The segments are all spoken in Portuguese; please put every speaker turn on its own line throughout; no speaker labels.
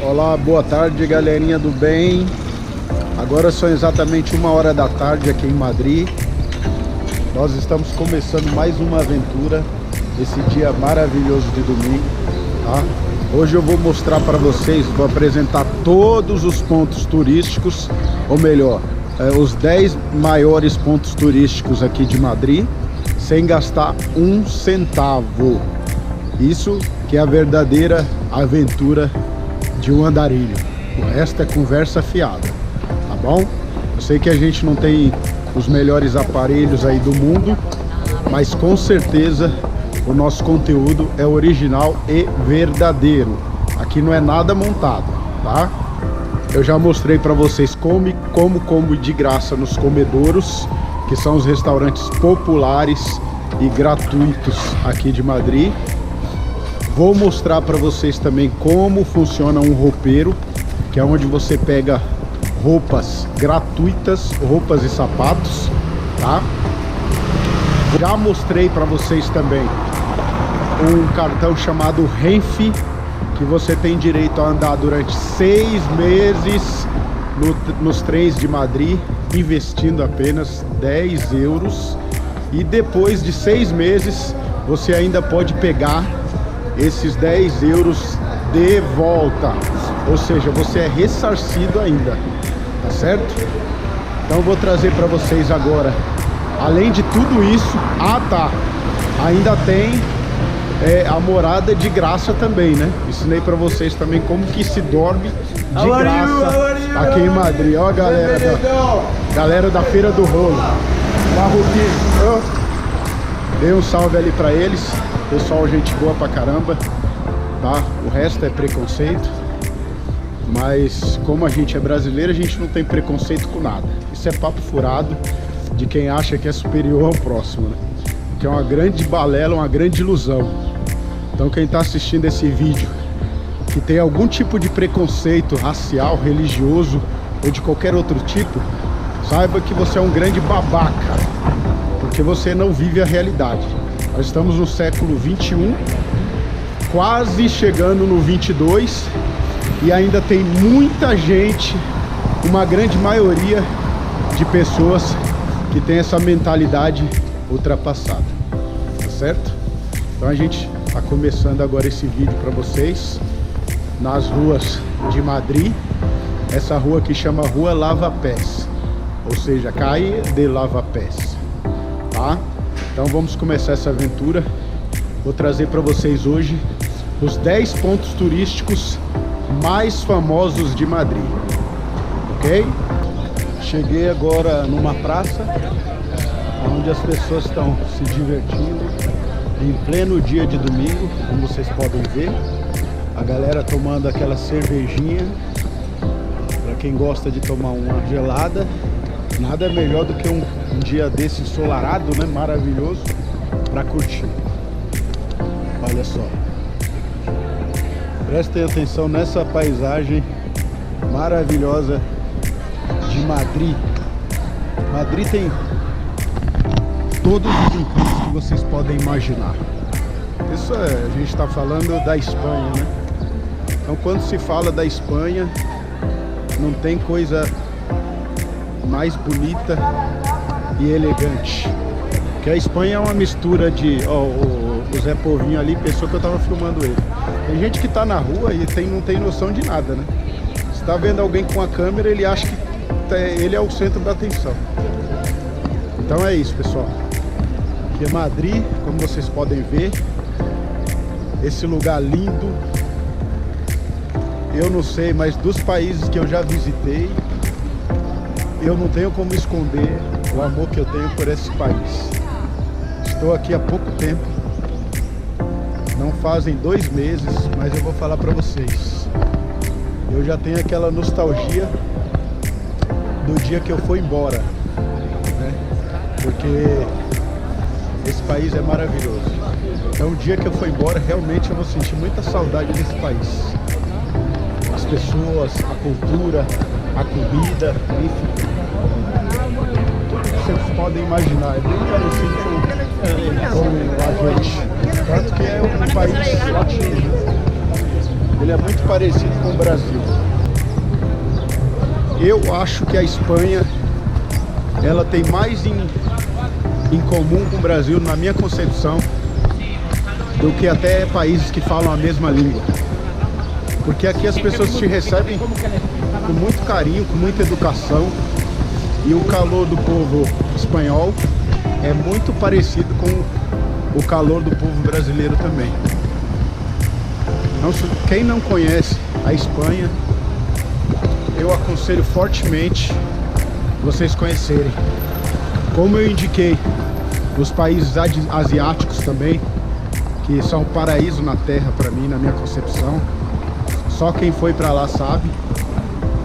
Olá, boa tarde, galerinha do bem. Agora são exatamente 1h da tarde aqui em Madrid. Nós estamos começando mais uma aventura esse dia maravilhoso de domingo, tá? Hoje eu vou mostrar para vocês, vou apresentar todos os pontos turísticos, ou melhor, os 10 maiores pontos turísticos aqui de Madrid, sem gastar um centavo. Isso que é a verdadeira aventura de um andarilho. O resto é conversa fiada, tá bom? Eu sei que a gente não tem os melhores aparelhos aí do mundo, mas com certeza o nosso conteúdo é original e verdadeiro. Aqui não é nada montado, tá? Eu já mostrei para vocês como de graça nos comedouros, que são os restaurantes populares e gratuitos aqui de Madrid. Vou mostrar para vocês também como funciona um roupeiro, que é onde você pega roupas gratuitas, roupas e sapatos, tá? Já mostrei para vocês também um cartão chamado Renfe, que você tem direito a andar durante 6 meses nos trens de Madrid, investindo apenas 10 euros. E depois de 6 meses, você ainda pode pegar esses 10 euros de volta, ou seja, você é ressarcido ainda, tá certo? Então eu vou trazer para vocês agora, além de tudo isso, ainda tem a morada de graça também, né? Ensinei para vocês também como que se dorme de graça aqui em Madrid. Ó a galera da Feira do Rolo, Marroquino. Dei um salve ali para eles. Pessoal, gente boa pra caramba, tá? O resto é preconceito, mas como a gente é brasileiro, a gente não tem preconceito com nada. Isso é papo furado de quem acha que é superior ao próximo, né? Que é uma grande balela, uma grande ilusão. Então quem tá assistindo esse vídeo que tem algum tipo de preconceito racial, religioso ou de qualquer outro tipo, saiba que você é um grande babaca, porque você não vive a realidade. Nós estamos no século 21, quase chegando no 22, e ainda tem muita gente, uma grande maioria de pessoas que tem essa mentalidade ultrapassada, tá certo? Então a gente está começando agora esse vídeo para vocês nas ruas de Madrid. Essa rua aqui chama Rua Lavapiés, ou seja, Calle de Lavapiés, tá? Então vamos começar essa aventura. Vou trazer para vocês hoje os 10 pontos turísticos mais famosos de Madrid, ok? Cheguei agora numa praça onde as pessoas estão se divertindo em pleno dia de domingo, como vocês podem ver. A galera tomando aquela cervejinha, para quem gosta de tomar uma gelada. Nada é melhor do que um dia desse ensolarado, né? Maravilhoso para curtir. Olha só. Prestem atenção nessa paisagem maravilhosa de Madrid. Madrid tem todos os encantos que vocês podem imaginar. Isso a gente está falando da Espanha, né? Então quando se fala da Espanha, não tem coisa mais bonita e elegante, que a Espanha é uma mistura de... o Zé Povinho ali pensou que eu tava filmando ele. Tem gente que tá na rua e não tem noção de nada, né? Você tá vendo alguém com a câmera, ele acha que ele é o centro da atenção. Então é isso, pessoal. Aqui é Madrid, como vocês podem ver, esse lugar lindo. Eu não sei, mas dos países que eu já visitei, eu não tenho como esconder o amor que eu tenho por esse país. Estou aqui há pouco tempo, não fazem 2 meses, mas eu vou falar para vocês. Eu já tenho aquela nostalgia do dia que eu fui embora, né? Porque esse país é maravilhoso. Então o dia que eu for embora, realmente eu vou sentir muita saudade desse país. As pessoas, a cultura, a comida, enfim. Tudo que vocês podem imaginar. É bem parecido com a gente. Tanto que é um país latino. ele é muito parecido com o Brasil. Eu acho que a Espanha, ela tem mais em comum com o Brasil, na minha concepção, do que até países que falam a mesma língua. Porque aqui as pessoas te recebem com muito carinho, com muita educação, e o calor do povo espanhol é muito parecido com o calor do povo brasileiro também. Então, quem não conhece a Espanha, eu aconselho fortemente vocês conhecerem. Como eu indiquei, os países asiáticos também, que são um paraíso na terra para mim, na minha concepção. Só quem foi para lá sabe.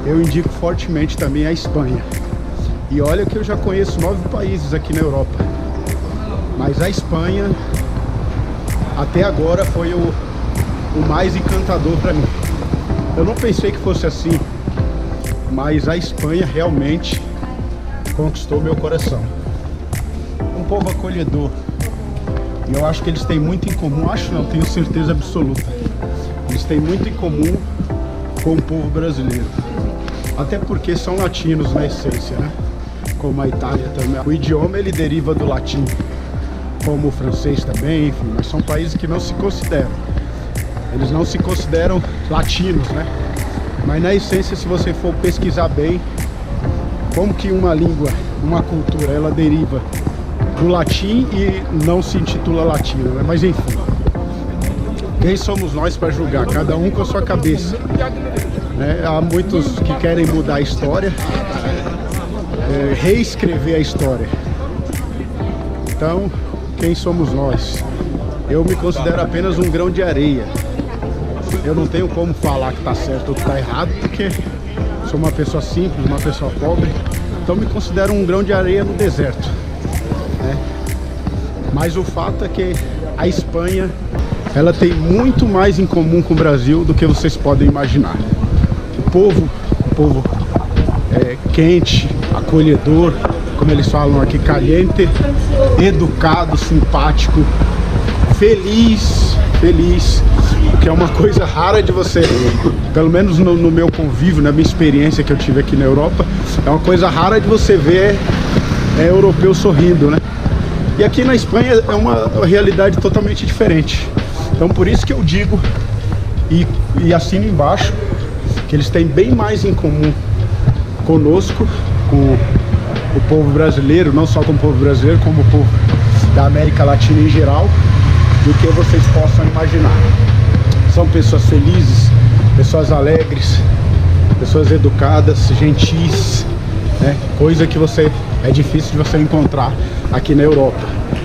Eu indico fortemente também a Espanha. E olha que eu já conheço 9 países aqui na Europa, mas a Espanha até agora foi o mais encantador para mim. Eu não pensei que fosse assim, mas a Espanha realmente conquistou meu coração. Um povo acolhedor, e eu acho que eles têm muito em comum. Acho não, tenho certeza absoluta. Eles têm muito em comum com o povo brasileiro, até porque são latinos na essência, né? Como a Itália também. O idioma ele deriva do latim, como o francês também, enfim, mas são países que não se consideram. Eles não se consideram latinos, né? Mas na essência, se você for pesquisar bem, como que uma língua, uma cultura, ela deriva do latim e não se intitula latino, né? Mas enfim, quem somos nós para julgar? Cada um com a sua cabeça, né? Há muitos que querem mudar a história, reescrever a história. Então, quem somos nós? Eu me considero apenas um grão de areia. Eu não tenho como falar que está certo ou que está errado, porque sou uma pessoa simples, uma pessoa pobre. Então me considero um grão de areia no deserto, né? Mas o fato é que a Espanha, ela tem muito mais em comum com o Brasil do que vocês podem imaginar. O povo é quente, acolhedor, como eles falam aqui, caliente, educado, simpático, feliz, que é uma coisa rara de você, pelo menos no meu convívio, na minha experiência que eu tive aqui na Europa, é uma coisa rara de você ver europeu sorrindo, né? E aqui na Espanha é uma realidade totalmente diferente. Então por isso que eu digo e assino embaixo que eles têm bem mais em comum conosco, com o povo brasileiro, não só com o povo brasileiro, como o povo da América Latina em geral, do que vocês possam imaginar. São pessoas felizes, pessoas alegres, pessoas educadas, gentis, né? Coisa que é difícil de você encontrar aqui na Europa,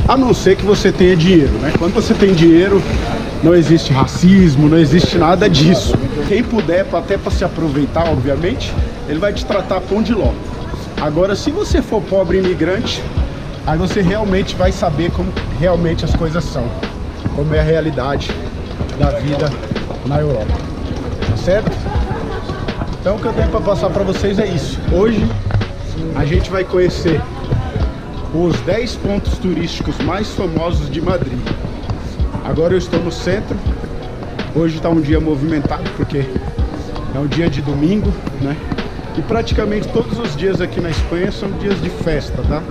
a não ser que você tenha dinheiro, né? Quando você tem dinheiro, não existe racismo, não existe nada disso. Quem puder, até para se aproveitar, obviamente, ele vai te tratar pão de ló. Agora, se você for pobre imigrante, aí você realmente vai saber como realmente as coisas são, como é a realidade da vida na Europa, tá certo? Então o que eu tenho para passar para vocês é isso. Hoje a gente vai conhecer os 10 pontos turísticos mais famosos de Madrid. Agora eu estou no centro. Hoje está um dia movimentado porque é um dia de domingo, né? E praticamente todos os dias aqui na Espanha são dias de festa, tá?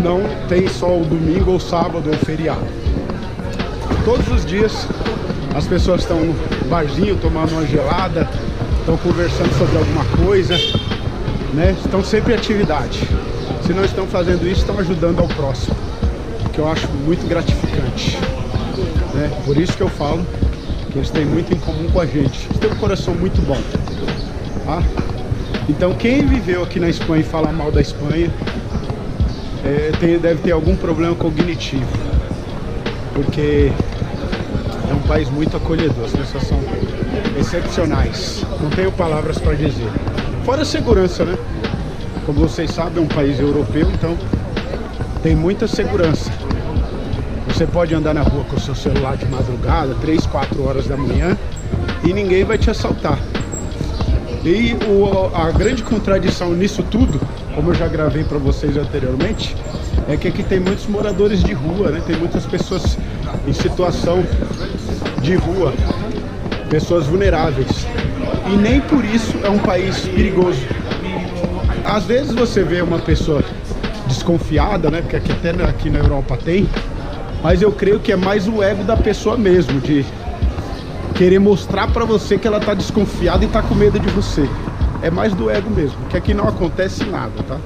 Não tem só o domingo ou sábado ou feriado. Todos os dias as pessoas estão no barzinho tomando uma gelada, estão conversando sobre alguma coisa, né? Estão sempre em atividade. Se não estão fazendo isso, estão ajudando ao próximo, que eu acho muito gratificante, né? Por isso que eu falo que eles têm muito em comum com a gente. Eles têm um coração muito bom, tá? Então quem viveu aqui na Espanha e fala mal da Espanha deve ter algum problema cognitivo, porque é um país muito acolhedor, as pessoas são excepcionais, não tenho palavras para dizer. Fora a segurança, né? Como vocês sabem, é um país europeu, então tem muita segurança. Você pode andar na rua com o seu celular de madrugada, 3, 4 horas da manhã, e ninguém vai te assaltar. E a grande contradição nisso tudo, como eu já gravei para vocês anteriormente, é que aqui tem muitos moradores de rua, né? Tem muitas pessoas em situação de rua. pessoas vulneráveis. E nem por isso é um país perigoso. Às vezes você vê uma pessoa desconfiada, né? Porque até aqui na Europa tem. Mas eu creio que é mais o ego da pessoa mesmo, de querer mostrar pra você que ela tá desconfiada e tá com medo de você. É mais do ego mesmo, que aqui não acontece nada, tá?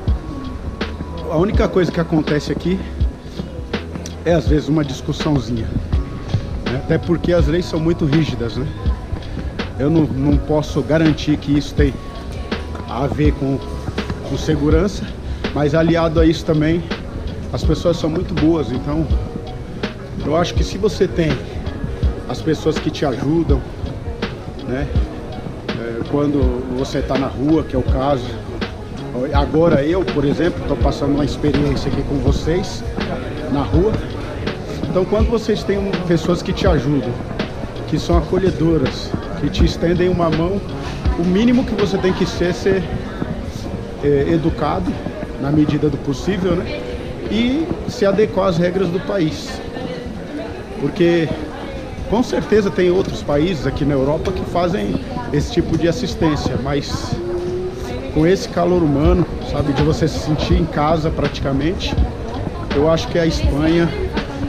A única coisa que acontece aqui é às vezes uma discussãozinha, né? Até porque as leis são muito rígidas, né? Eu não posso garantir que isso tem a ver com segurança, mas aliado a isso também, as pessoas são muito boas. Então eu acho que se você tem as pessoas que te ajudam, né? Quando você está na rua, que é o caso. Agora eu, por exemplo, estou passando uma experiência aqui com vocês na rua. Então quando vocês têm pessoas que te ajudam, que são acolhedoras, que te estendem uma mão, o mínimo que você tem que ser educado na medida do possível, né? E se adequar às regras do país. Porque com certeza tem outros países aqui na Europa que fazem esse tipo de assistência, mas com esse calor humano, sabe, de você se sentir em casa praticamente, eu acho que a Espanha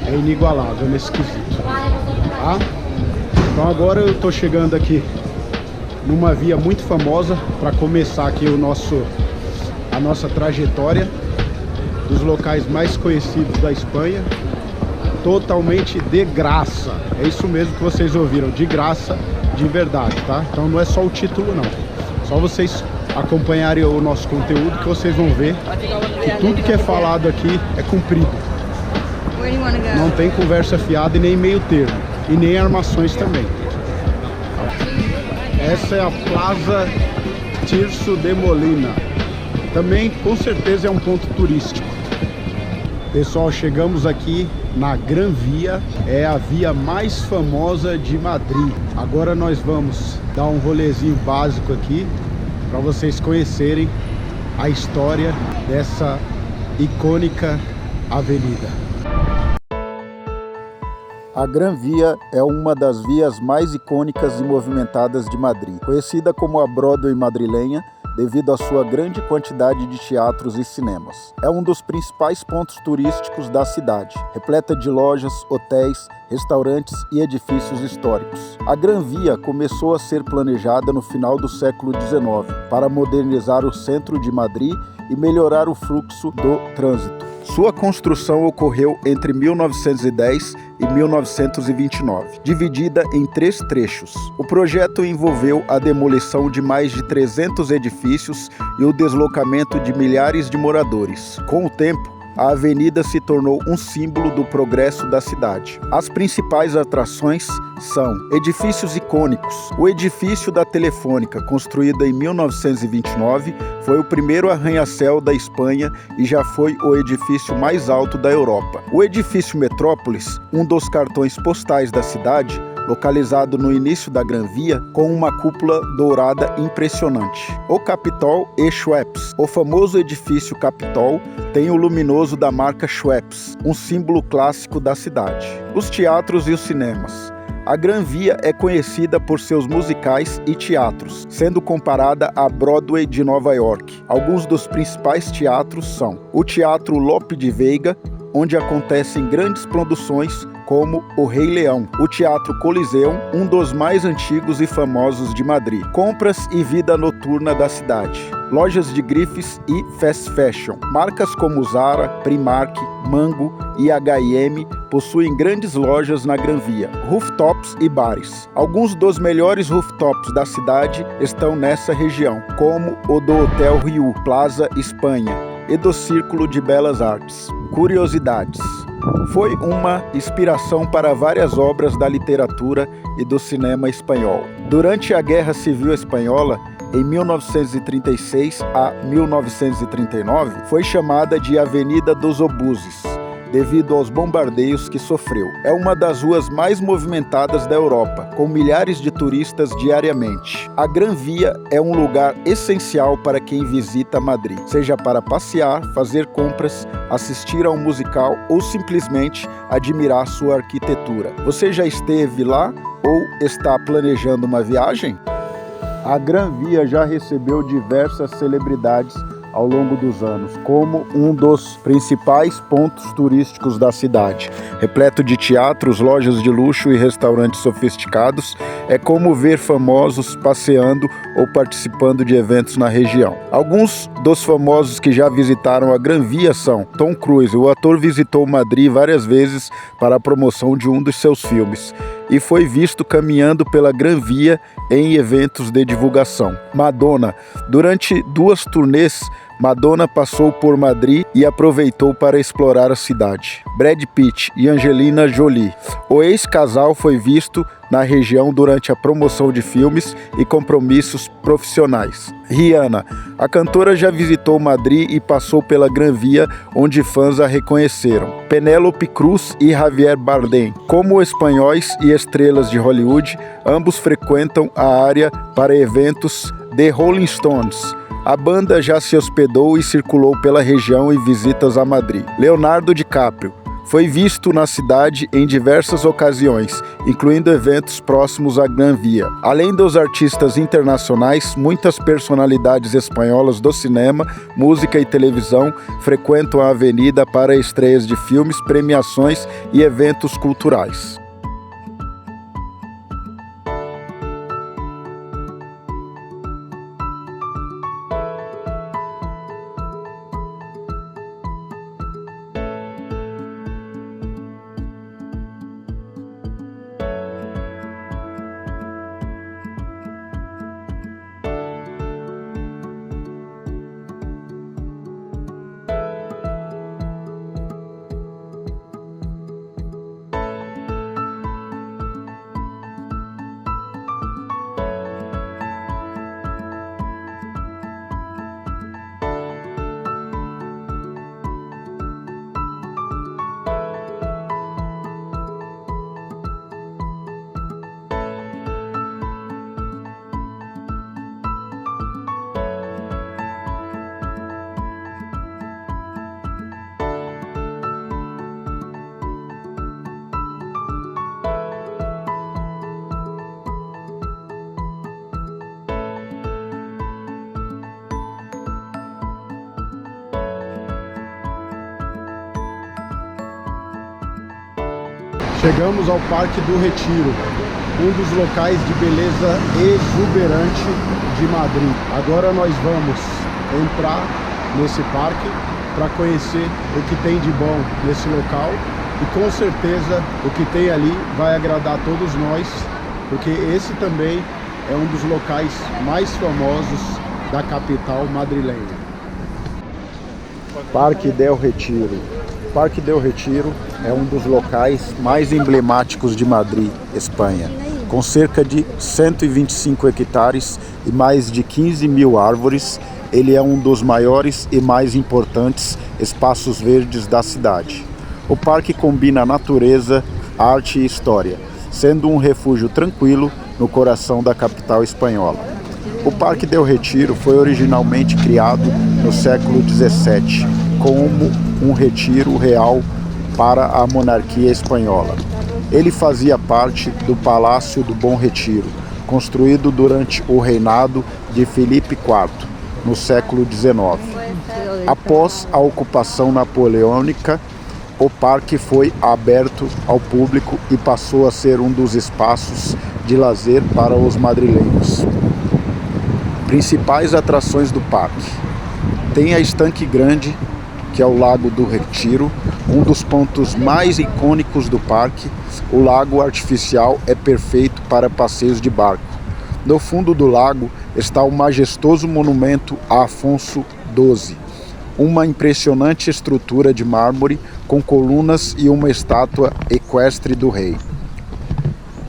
é inigualável nesse quesito, tá? Então agora eu tô chegando aqui numa via muito famosa para começar aqui a nossa trajetória dos locais mais conhecidos da Espanha, totalmente de graça. É isso mesmo que vocês ouviram, de graça, de verdade, tá? Então não é só o título não, só vocês acompanharem o nosso conteúdo que vocês vão ver que tudo que é falado aqui é cumprido. Não tem conversa fiada e nem meio termo, e nem armações também. Essa é a Plaza Tirso de Molina. Também com certeza é um ponto turístico. Pessoal, chegamos aqui na Gran Via, é a via mais famosa de Madrid. Agora nós vamos dar um rolezinho básico aqui para vocês conhecerem a história dessa icônica avenida. A Gran Via é uma das vias mais icônicas e movimentadas de Madrid, conhecida como a Broadway madrilenha, devido à sua grande quantidade de teatros e cinemas. É um dos principais pontos turísticos da cidade, repleta de lojas, hotéis, restaurantes e edifícios históricos. A Gran Via começou a ser planejada no final do século XIX para modernizar o centro de Madrid e melhorar o fluxo do trânsito. Sua construção ocorreu entre 1910 e 1929, dividida em 3 trechos. O projeto envolveu a demolição de mais de 300 edifícios e o deslocamento de milhares de moradores. Com o tempo, a avenida se tornou um símbolo do progresso da cidade. As principais atrações são edifícios icônicos. O edifício da Telefônica, construído em 1929, foi o primeiro arranha-céu da Espanha e já foi o edifício mais alto da Europa. O edifício Metrópolis, um dos cartões postais da cidade, localizado no início da Gran Via, com uma cúpula dourada impressionante. O Capitol e Schweppes. O famoso edifício Capitol tem o luminoso da marca Schweppes, um símbolo clássico da cidade. Os teatros e os cinemas. A Gran Via é conhecida por seus musicais e teatros, sendo comparada à Broadway de Nova York. Alguns dos principais teatros são o Teatro Lope de Veiga, onde acontecem grandes produções como O Rei Leão, o Teatro Coliseum, um dos mais antigos e famosos de Madrid, compras e vida noturna da cidade, lojas de grifes e fast fashion. Marcas como Zara, Primark, Mango e H&M possuem grandes lojas na Gran Via, rooftops e bares. Alguns dos melhores rooftops da cidade estão nessa região, como o do Hotel Riu, Plaza Espanha, e do Círculo de Belas Artes. Curiosidades. Foi uma inspiração para várias obras da literatura e do cinema espanhol. Durante a Guerra Civil Espanhola, em 1936 a 1939, foi chamada de Avenida dos Obuses, devido aos bombardeios que sofreu. É uma das ruas mais movimentadas da Europa, com milhares de turistas diariamente. A Gran Via é um lugar essencial para quem visita Madrid, seja para passear, fazer compras, assistir a um musical ou simplesmente admirar sua arquitetura. Você já esteve lá ou está planejando uma viagem? A Gran Via já recebeu diversas celebridades ao longo dos anos, como um dos principais pontos turísticos da cidade. Repleto de teatros, lojas de luxo e restaurantes sofisticados, é como ver famosos passeando ou participando de eventos na região. Alguns dos famosos que já visitaram a Gran Via são Tom Cruise. O ator visitou Madrid várias vezes para a promoção de um dos seus filmes e foi visto caminhando pela Gran Via em eventos de divulgação. Madonna. Durante 2 turnês, Madonna passou por Madrid e aproveitou para explorar a cidade. Brad Pitt e Angelina Jolie. O ex-casal foi visto na região durante a promoção de filmes e compromissos profissionais. Rihanna. A cantora já visitou Madrid e passou pela Gran Via, onde fãs a reconheceram. Penélope Cruz e Javier Bardem. Como espanhóis e estrelas de Hollywood, ambos frequentam a área para eventos de Rolling Stones. A banda já se hospedou e circulou pela região em visitas a Madrid. Leonardo DiCaprio foi visto na cidade em diversas ocasiões, incluindo eventos próximos à Gran Via. Além dos artistas internacionais, muitas personalidades espanholas do cinema, música e televisão frequentam a avenida para estreias de filmes, premiações e eventos culturais. Chegamos ao Parque do Retiro, um dos locais de beleza exuberante de Madrid. Agora nós vamos entrar nesse parque para conhecer o que tem de bom nesse local e com certeza o que tem ali vai agradar a todos nós, porque esse também é um dos locais mais famosos da capital madrilenha. Parque del Retiro. Parque del Retiro é um dos locais mais emblemáticos de Madrid, Espanha. Com cerca de 125 hectares e mais de 15 mil árvores, ele é um dos maiores e mais importantes espaços verdes da cidade. O parque combina natureza, arte e história, sendo um refúgio tranquilo no coração da capital espanhola. O Parque del Retiro foi originalmente criado no século XVII como um retiro real para a monarquia espanhola. Ele fazia parte do Palácio do Bom Retiro, construído durante o reinado de Filipe IV, no século XIX. Após a ocupação napoleônica, o parque foi aberto ao público e passou a ser um dos espaços de lazer para os madrilenhos. Principais atrações do parque: tem a Estanque Grande, que é o Lago do Retiro, um dos pontos mais icônicos do parque. O lago artificial é perfeito para passeios de barco. No fundo do lago está o majestoso monumento a Afonso XII, uma impressionante estrutura de mármore com colunas e uma estátua equestre do rei.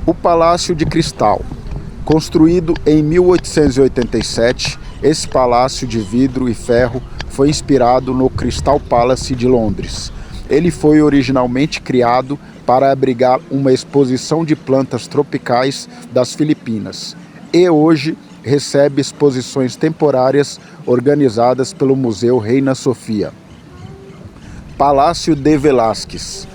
O Palácio de Cristal. Construído em 1887, esse palácio de vidro e ferro foi inspirado no Crystal Palace de Londres. Ele foi originalmente criado para abrigar uma exposição de plantas tropicais das Filipinas e hoje recebe exposições temporárias organizadas pelo Museu Reina Sofia. Palácio de Velázquez.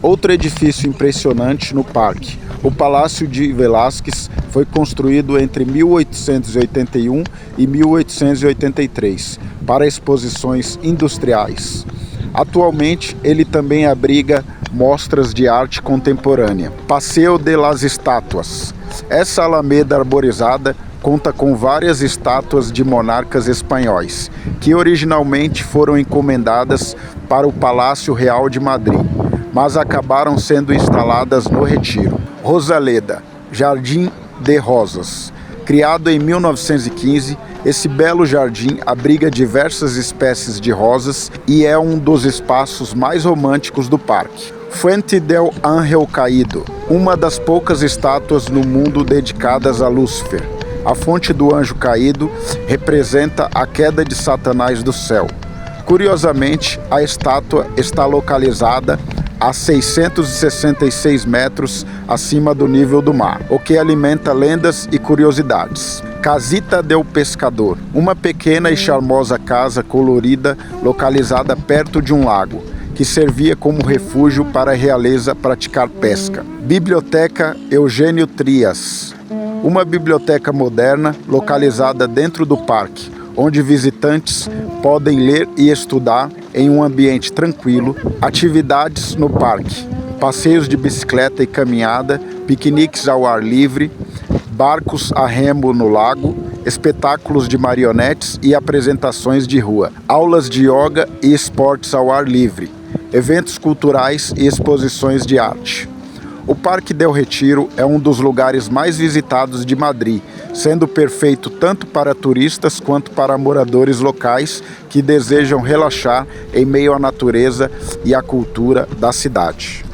Outro edifício impressionante no parque, o Palácio de Velázquez, foi construído entre 1881 e 1883 para exposições industriais. Atualmente, ele também abriga mostras de arte contemporânea. Passeio de las Estátuas. Essa alameda arborizada conta com várias estátuas de monarcas espanhóis, que originalmente foram encomendadas para o Palácio Real de Madrid, mas acabaram sendo instaladas no Retiro. Rosaleda, Jardim de Rosas. Criado em 1915, esse belo jardim abriga diversas espécies de rosas e é um dos espaços mais românticos do parque. Fuente del Ángel Caído, uma das poucas estátuas no mundo dedicadas a Lúcifer. A fonte do anjo caído representa a queda de Satanás do céu. Curiosamente, a estátua está localizada a 666 metros acima do nível do mar, o que alimenta lendas e curiosidades. Casita del Pescador, uma pequena e charmosa casa colorida localizada perto de um lago, que servia como refúgio para a realeza praticar pesca. Biblioteca Eugênio Trias, uma biblioteca moderna localizada dentro do parque, onde visitantes podem ler e estudar em um ambiente tranquilo. Atividades no parque, passeios de bicicleta e caminhada, piqueniques ao ar livre, barcos a remo no lago, espetáculos de marionetes e apresentações de rua, aulas de yoga e esportes ao ar livre, eventos culturais e exposições de arte. O Parque del Retiro é um dos lugares mais visitados de Madrid, sendo perfeito tanto para turistas quanto para moradores locais que desejam relaxar em meio à natureza e à cultura da cidade.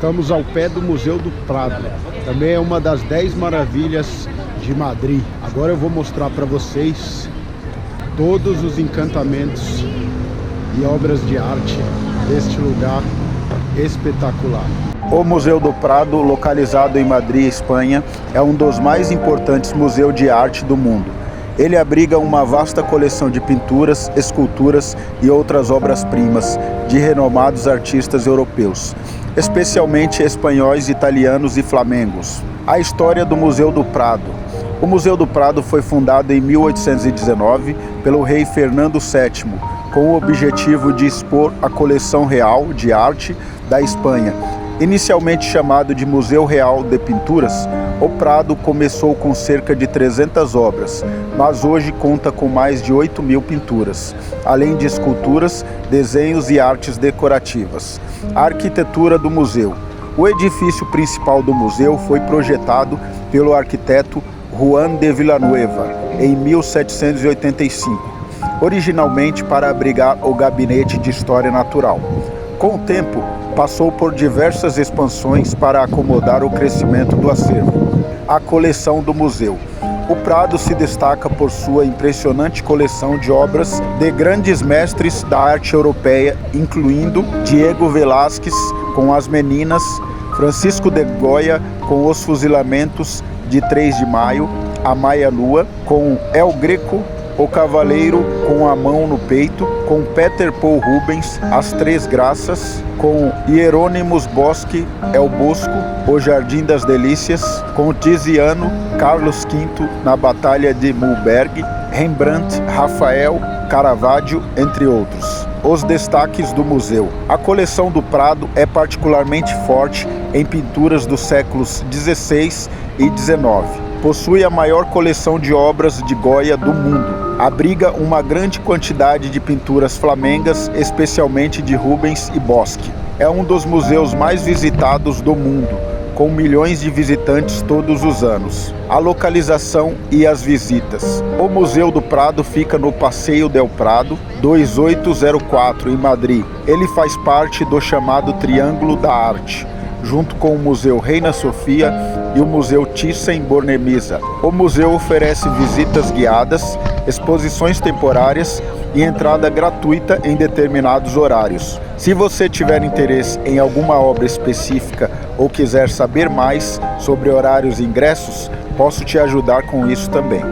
Estamos ao pé do Museu do Prado, também é uma das 10 maravilhas de Madrid. Agora eu vou mostrar para vocês todos os encantamentos e obras de arte deste lugar espetacular. O Museu do Prado, localizado em Madrid, Espanha, é um dos mais importantes museus de arte do mundo. Ele abriga uma vasta coleção de pinturas, esculturas e outras obras-primas de renomados artistas europeus, especialmente espanhóis, italianos e flamengos. A história do Museu do Prado. O Museu do Prado foi fundado em 1819 pelo rei Fernando VII, com o objetivo de expor a coleção real de arte da Espanha. Inicialmente chamado de Museu Real de Pinturas, o Prado começou com cerca de 300 obras, mas hoje conta com mais de 8.000 pinturas, além de esculturas, desenhos e artes decorativas. A arquitetura do museu. O edifício principal do museu foi projetado pelo arquiteto Juan de Villanueva em 1785, originalmente para abrigar o Gabinete de História Natural. Com o tempo, passou por diversas expansões para acomodar o crescimento do acervo. A coleção do museu. O Prado se destaca por sua impressionante coleção de obras de grandes mestres da arte europeia, incluindo Diego Velázquez com As Meninas, Francisco de Goya com Os Fuzilamentos de 3 de Maio, A Maia-Lua, com El Greco, O Cavaleiro com a Mão no Peito, com Peter Paul Rubens, As Três Graças, com Hieronymus Boschi, El Bosco, O Jardim das Delícias, com Tiziano, Carlos V na Batalha de Mühlberg, Rembrandt, Rafael, Caravaggio, entre outros. Os destaques do museu. A coleção do Prado é particularmente forte em pinturas dos séculos XVI e XIX. Possui a maior coleção de obras de Goya do mundo. Abriga uma grande quantidade de pinturas flamengas, especialmente de Rubens e Boschi. É um dos museus mais visitados do mundo, com milhões de visitantes todos os anos. A localização e as visitas. O Museu do Prado fica no Passeio del Prado, 2804, em Madrid. Ele faz parte do chamado Triângulo da Arte, junto com o Museu Reina Sofia e o Museu Thyssen-Bornemisza. O museu oferece visitas guiadas, exposições temporárias e entrada gratuita em determinados horários. Se você tiver interesse em alguma obra específica ou quiser saber mais sobre horários e ingressos, posso te ajudar com isso também.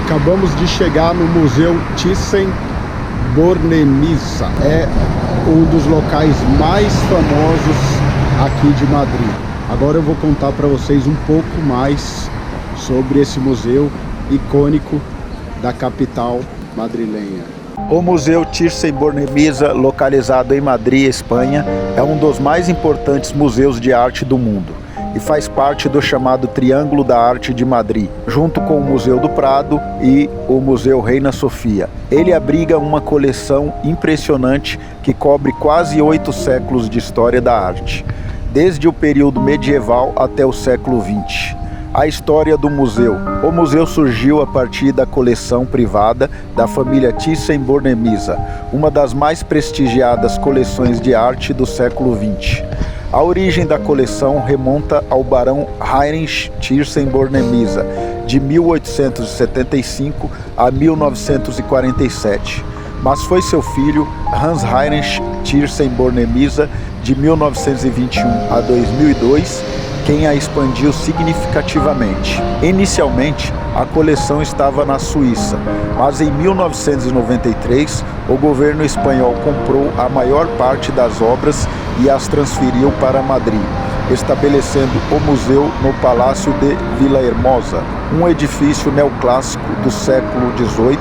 Acabamos de chegar no Museu Thyssen-Bornemisza. É um dos locais mais famosos aqui de Madrid. Agora eu vou contar para vocês um pouco mais sobre esse museu icônico da capital madrilenha. O Museu Thyssen-Bornemisza, localizado em Madrid, Espanha, é um dos mais importantes museus de arte do mundo e faz parte do chamado Triângulo da Arte de Madrid, junto com o Museu do Prado e o Museu Reina Sofia. Ele abriga uma coleção impressionante que cobre quase 8 séculos de história da arte, desde o período medieval até o século XX. A história do museu. O museu surgiu a partir da coleção privada da família Thyssen-Bornemisza, uma das mais prestigiadas coleções de arte do século XX. A origem da coleção remonta ao barão Heinrich Thyssen-Bornemisza, de 1875 a 1947, mas foi seu filho Hans Heinrich Thyssen-Bornemisza, de 1921 a 2002, quem a expandiu significativamente. Inicialmente, a coleção estava na Suíça, mas em 1993, o governo espanhol comprou a maior parte das obras e as transferiu para Madrid, estabelecendo o museu no Palácio de Villahermosa, um edifício neoclássico do século XVIII,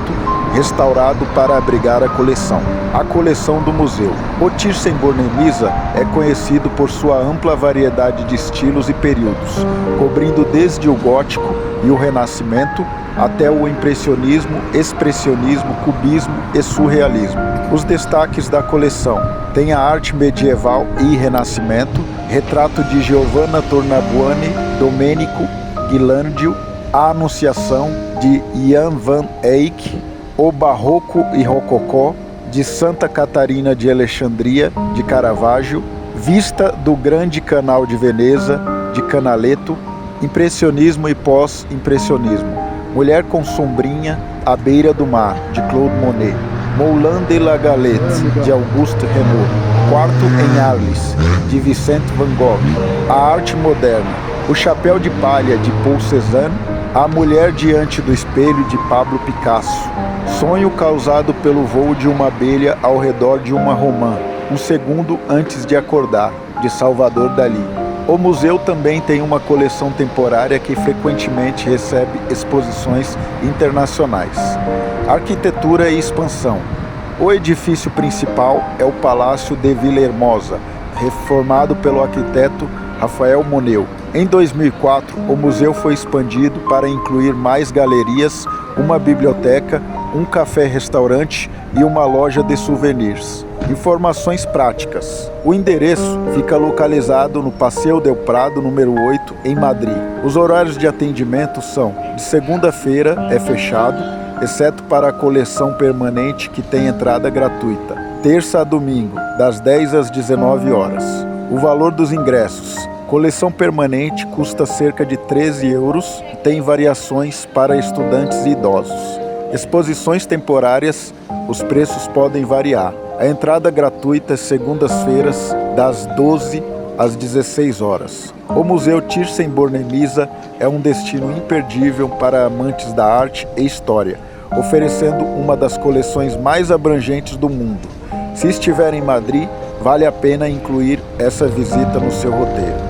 restaurado para abrigar a coleção. A coleção do museu. O Thyssen-Bornemisza é conhecido por sua ampla variedade de estilos e períodos, cobrindo desde o gótico e o renascimento até o impressionismo, expressionismo, cubismo e surrealismo. Os destaques da coleção: tem a arte medieval e renascimento, retrato de Giovanna Tornabuoni, Domenico Ghirlandaio, a Anunciação de Jan van Eyck, o Barroco e Rococó, de Santa Catarina de Alexandria, de Caravaggio, Vista do Grande Canal de Veneza, de Canaletto, Impressionismo e Pós-Impressionismo, Mulher com Sombrinha, à Beira do Mar, de Claude Monet, Moulin de la Galette, de Auguste Renoir, Quarto em Arles, de Vicente Van Gogh, A Arte Moderna, O Chapéu de Palha, de Paul Cézanne, A Mulher Diante do Espelho, de Pablo Picasso, Sonho causado pelo voo de uma abelha ao redor de uma romã, Um segundo antes de acordar, de Salvador Dalí. O museu também tem uma coleção temporária que frequentemente recebe exposições internacionais. Arquitetura e expansão. O edifício principal é o Palácio de Villahermosa, reformado pelo arquiteto Rafael Moneu. Em 2004, o museu foi expandido para incluir mais galerias, uma biblioteca, um café-restaurante e uma loja de souvenirs. Informações práticas. O endereço fica localizado no Passeio del Prado, número 8, em Madrid. Os horários de atendimento são: de segunda-feira é fechado, exceto para a coleção permanente que tem entrada gratuita. Terça a domingo, das 10 às 19 horas. O valor dos ingressos. Coleção permanente custa cerca de 13 euros e tem variações para estudantes e idosos. Exposições temporárias, os preços podem variar. A entrada gratuita é segundas-feiras, das 12 às 16 horas. O Museu Thyssen-Bornemisza é um destino imperdível para amantes da arte e história, oferecendo uma das coleções mais abrangentes do mundo. Se estiver em Madrid, vale a pena incluir essa visita no seu roteiro.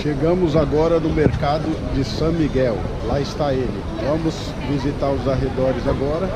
Chegamos agora no mercado de San Miguel. Lá está ele. Vamos visitar os arredores agora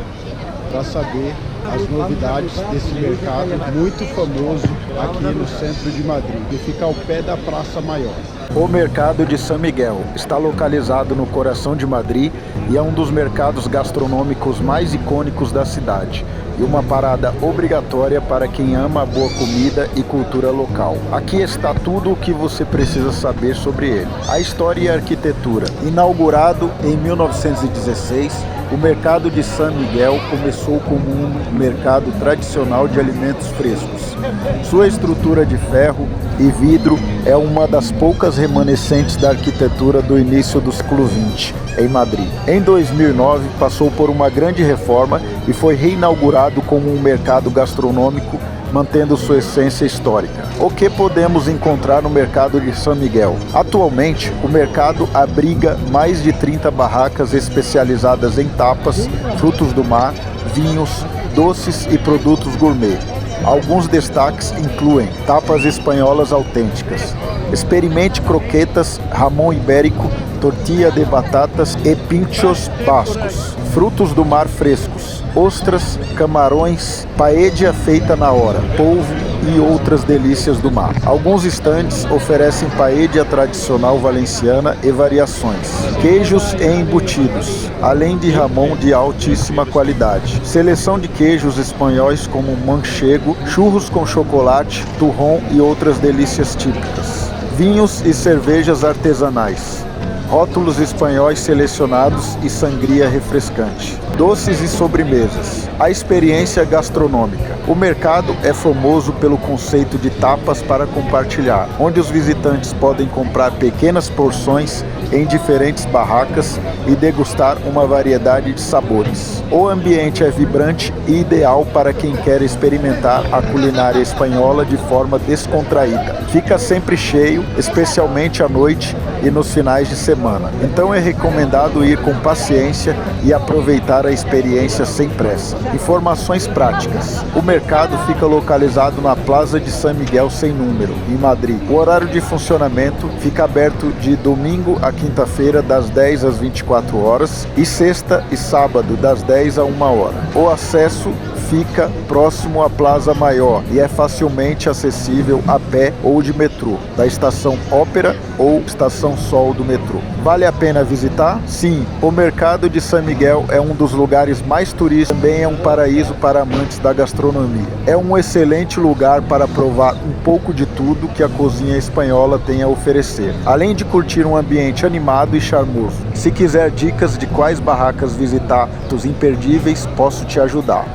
para saber as novidades desse mercado muito famoso aqui no centro de Madrid, que fica ao pé da Praça Maior. O mercado de San Miguel está localizado no coração de Madrid e é um dos mercados gastronômicos mais icônicos da cidade e uma parada obrigatória para quem ama a boa comida e cultura local. Aqui está tudo o que você precisa saber sobre ele. A história e a arquitetura. Inaugurado em 1916, o mercado de San Miguel começou como um mercado tradicional de alimentos frescos. Sua estrutura de ferro e vidro é uma das poucas remanescentes da arquitetura do início do século XX, em Madrid. Em 2009, passou por uma grande reforma e foi reinaugurado como um mercado gastronômico, mantendo sua essência histórica. O que podemos encontrar no mercado de San Miguel? Atualmente, o mercado abriga mais de 30 barracas especializadas em tapas, frutos do mar, vinhos, doces e produtos gourmet. Alguns destaques incluem tapas espanholas autênticas. Experimente croquetas, jamón ibérico, tortilla de batatas e pinchos bascos. Frutos do mar frescos, ostras, camarões, paella feita na hora, polvo e outras delícias do mar. Alguns estandes oferecem paella tradicional valenciana e variações, queijos e embutidos, além de jamón de altíssima qualidade. Seleção de queijos espanhóis como manchego, churros com chocolate, turrón e outras delícias típicas. Vinhos e cervejas artesanais. Rótulos espanhóis selecionados e sangria refrescante. Doces e sobremesas. A experiência gastronômica. O mercado é famoso pelo conceito de tapas para compartilhar, onde os visitantes podem comprar pequenas porções em diferentes barracas e degustar uma variedade de sabores. O ambiente é vibrante e ideal para quem quer experimentar a culinária espanhola de forma descontraída. Fica sempre cheio, especialmente à noite e nos finais de semana. Então é recomendado ir com paciência e aproveitar a experiência sem pressa. Informações práticas. O mercado fica localizado na Plaza de San Miguel sem número, em Madrid. O horário de funcionamento fica aberto de domingo a quinta-feira das 10 às 24 horas e sexta e sábado das 10 a 1 hora. O acesso fica próximo à Plaza Maior e é facilmente acessível a pé ou de metrô, da Estação Ópera ou Estação Sol do metrô. Vale a pena visitar? Sim, o mercado de San Miguel é um dos lugares mais turísticos, também é um paraíso para amantes da gastronomia. É um excelente lugar para provar um pouco de tudo que a cozinha espanhola tem a oferecer, além de curtir um ambiente animado e charmoso. Se quiser dicas de quais barracas visitar, os imperdíveis, posso te ajudar.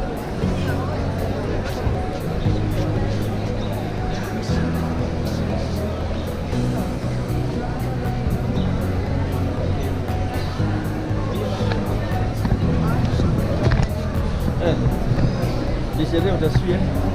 Les élèves de la Suède.